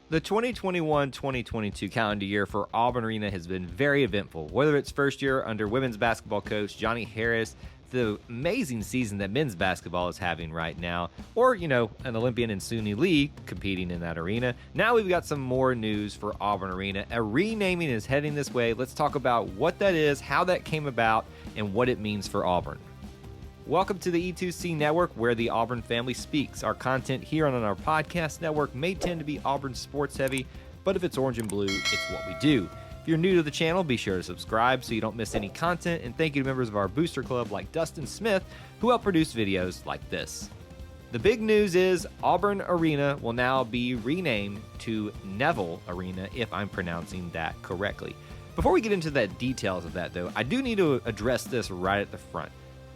The 2021-2022 calendar year for Auburn Arena has been very eventful, whether it's first year under women's basketball coach Johnny Harris, the amazing season that men's basketball is having right now, or, an Olympian and Suni Lee competing in that arena. Now we've got some more news for Auburn Arena. A renaming is heading this way. Let's talk about what that is, how that came about, and what it means for Auburn. Welcome to the E2C Network, where the Auburn family speaks. Our content here on our podcast network may tend to be Auburn sports heavy, but if it's orange and blue, it's what we do. If you're new to the channel, be sure to subscribe so you don't miss any content, and thank you to members of our booster club like Dustin Smith, who help produce videos like this. The big news is Auburn Arena will now be renamed to Neville Arena, if I'm pronouncing that correctly. Before we get into the details of that, though, I do need to address this right at the front.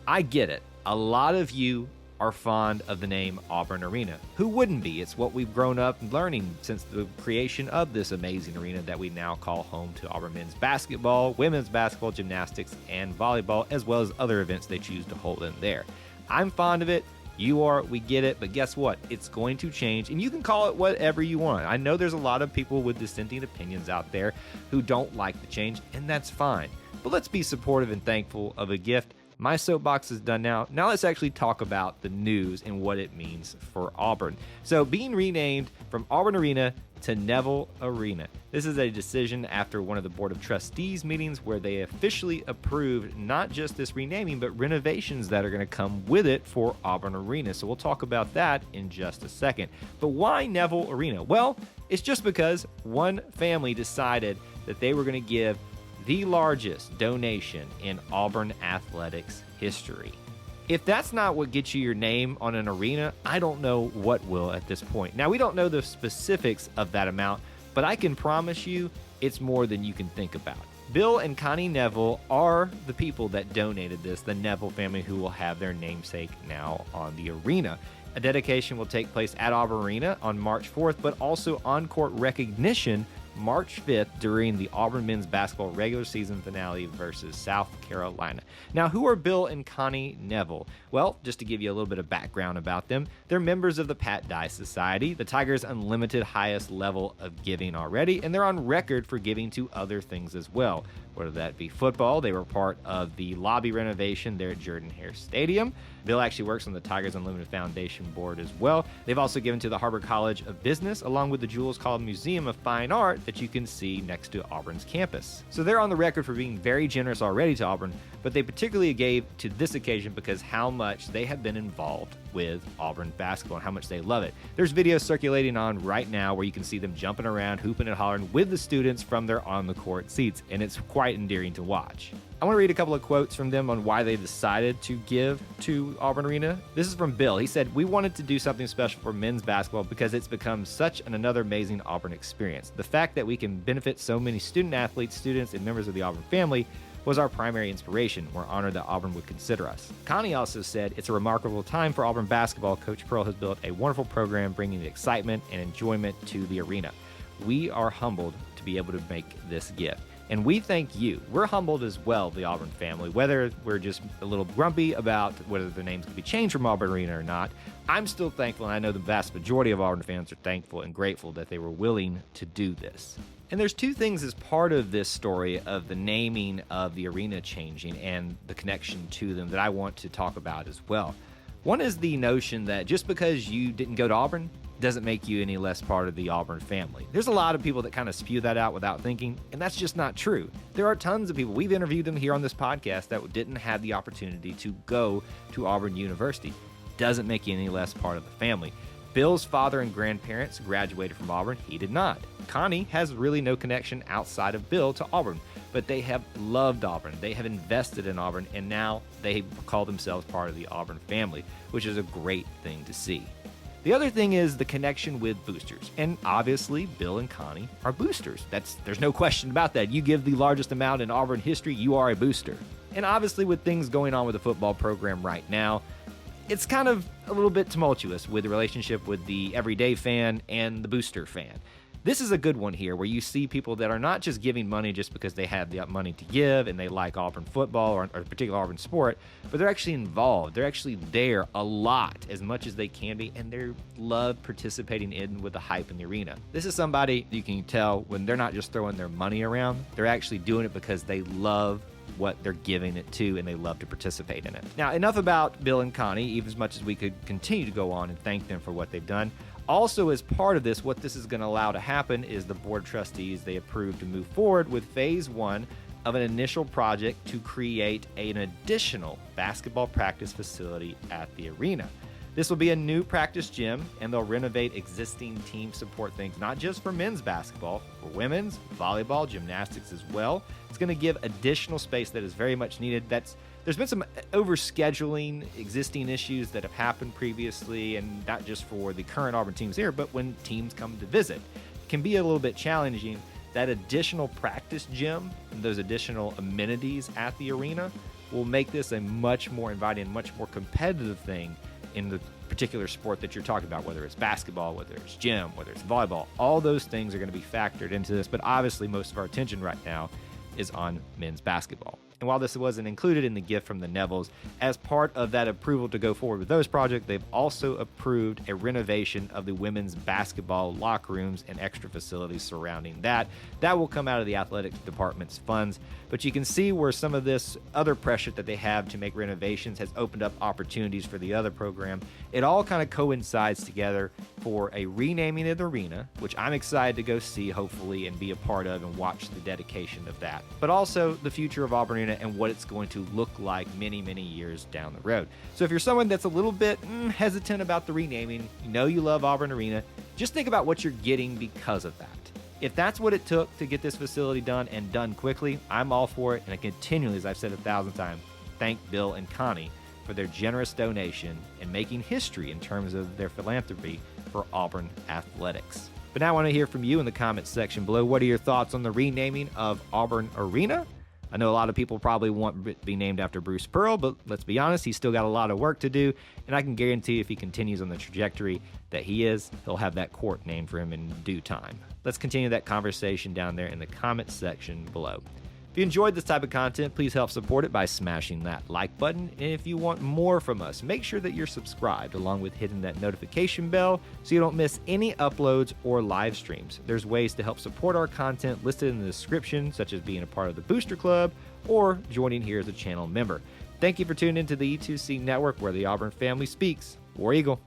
I get it. A lot of you are fond of the name Auburn Arena. Who wouldn't be? It's what we've grown up learning since the creation of this amazing arena that we now call home to Auburn men's basketball, women's basketball, gymnastics, and volleyball, as well as other events they choose to hold in there. I'm fond of it. You are. We get it. But guess what? It's going to change, and you can call it whatever you want. I know there's a lot of people with dissenting opinions out there who don't like the change, and that's fine. But let's be supportive and thankful of a gift. My soapbox is done now. Now let's actually talk about the news and what it means for Auburn. So being renamed from Auburn Arena to Neville Arena. This is a decision after one of the Board of Trustees meetings where they officially approved not just this renaming, but renovations that are going to come with it for Auburn Arena. So we'll talk about that in just a second. But why Neville Arena? Well, it's just because one family decided that they were going to give the largest donation in Auburn athletics history. If that's not what gets you your name on an arena, I don't know what will at this point. Now, we don't know the specifics of that amount, but I can promise you it's more than you can think about. Bill and Connie Neville are the people that donated this, the Neville family, who will have their namesake now on the arena. A dedication will take place at Auburn Arena on March 4th, but also on-court recognition March 5th during the Auburn men's basketball regular season finale versus South Carolina. Now, who are Bill and Connie Neville? Well, just to give you a little bit of background about them, they're members of the Pat Dye Society, the Tigers' unlimited highest level of giving already, and they're on record for giving to other things as well. Whether that be football, they were part of the lobby renovation there at Jordan-Hare Stadium. Bill actually works on the Tigers Unlimited Foundation board as well. They've also given to the Harbor College of Business, along with the Jules Call Museum of Fine Art that you can see next to Auburn's campus. So they're on the record for being very generous already to Auburn, but they particularly gave to this occasion because how much they have been involved with Auburn basketball and how much they love it. There's videos circulating on right now where you can see them jumping around, hooping and hollering with the students from their on-the-court seats, and it's quite endearing to watch. I want to read a couple of quotes from them on why they decided to give to Auburn Arena. This is from Bill. He said, "We wanted to do something special for men's basketball because it's become such another amazing Auburn experience. The fact that we can benefit so many student athletes, students, and members of the Auburn family was our primary inspiration. We're honored that Auburn would consider us." Connie also said, "It's a remarkable time for Auburn basketball. Coach Pearl has built a wonderful program bringing excitement and enjoyment to the arena. We are humbled to be able to make this gift. And we thank you." We're humbled as well, the Auburn family, whether we're just a little grumpy about whether the names could be changed from Auburn Arena or not. I'm still thankful, and I know the vast majority of Auburn fans are thankful and grateful that they were willing to do this. And there's two things as part of this story of the naming of the arena changing and the connection to them that I want to talk about as well. One is the notion that just because you didn't go to Auburn doesn't make you any less part of the Auburn family. There's a lot of people that kind of spew that out without thinking, and that's just not true. There are tons of people, we've interviewed them here on this podcast, that didn't have the opportunity to go to Auburn University. Doesn't make you any less part of the family. Bill's father and grandparents graduated from Auburn. He did not. Connie has really no connection outside of Bill to Auburn, but they have loved Auburn. They have invested in Auburn, and now they call themselves part of the Auburn family, which is a great thing to see. The other thing is the connection with boosters. And obviously, Bill and Connie are boosters. There's no question about that. You give the largest amount in Auburn history, you are a booster. And obviously, with things going on with the football program right now, it's kind of a little bit tumultuous with the relationship with the everyday fan and the booster fan. This is a good one here where you see people that are not just giving money just because they have the money to give and they like Auburn football or a particular Auburn sport, but they're actually involved. They're actually there a lot, as much as they can be, and they love participating in with the hype in the arena. This is somebody you can tell when they're not just throwing their money around, they're actually doing it because they love what they're giving it to and they love to participate in it. Now, enough about Bill and Connie, even as much as we could continue to go on and thank them for what they've done. Also, as part of this, what this is going to allow to happen is the board of trustees, they approved to move forward with phase 1 of an initial project to create an additional basketball practice facility at the arena. This will be a new practice gym, and they'll renovate existing team support things, not just for men's basketball, for women's, volleyball, gymnastics as well. It's going to give additional space that is very much needed. There's been some overscheduling existing issues that have happened previously, and not just for the current Auburn teams here, but when teams come to visit. It can be a little bit challenging. That additional practice gym and those additional amenities at the arena will make this a much more inviting, much more competitive thing in the particular sport that you're talking about, whether it's basketball, whether it's gym, whether it's volleyball. All those things are going to be factored into this, but obviously most of our attention right now is on men's basketball. And while this wasn't included in the gift from the Nevilles, as part of that approval to go forward with those projects, they've also approved a renovation of the women's basketball locker rooms and extra facilities surrounding that. That will come out of the athletics department's funds. But you can see where some of this other pressure that they have to make renovations has opened up opportunities for the other program. It all kind of coincides together for a renaming of the arena, which I'm excited to go see, hopefully, and be a part of and watch the dedication of that. But also the future of Auburn Arena and what it's going to look like many, many years down the road. So if you're someone that's a little bit hesitant about the renaming, you know you love Auburn Arena, just think about what you're getting because of that. If that's what it took to get this facility done and done quickly, I'm all for it. And I continually, as I've said 1,000 times, thank Bill and Connie for their generous donation and making history in terms of their philanthropy for Auburn athletics. But now I want to hear from you in the comments section below. What are your thoughts on the renaming of Auburn Arena? I know a lot of people probably want it to be named after Bruce Pearl, but let's be honest, he's still got a lot of work to do, and I can guarantee if he continues on the trajectory that he is, he'll have that court named for him in due time. Let's continue that conversation down there in the comments section below. If you enjoyed this type of content, please help support it by smashing that like button. And if you want more from us, make sure that you're subscribed along with hitting that notification bell so you don't miss any uploads or live streams. There's ways to help support our content listed in the description, such as being a part of the Booster Club or joining here as a channel member. Thank you for tuning into the E2C Network, where the Auburn family speaks. War Eagle.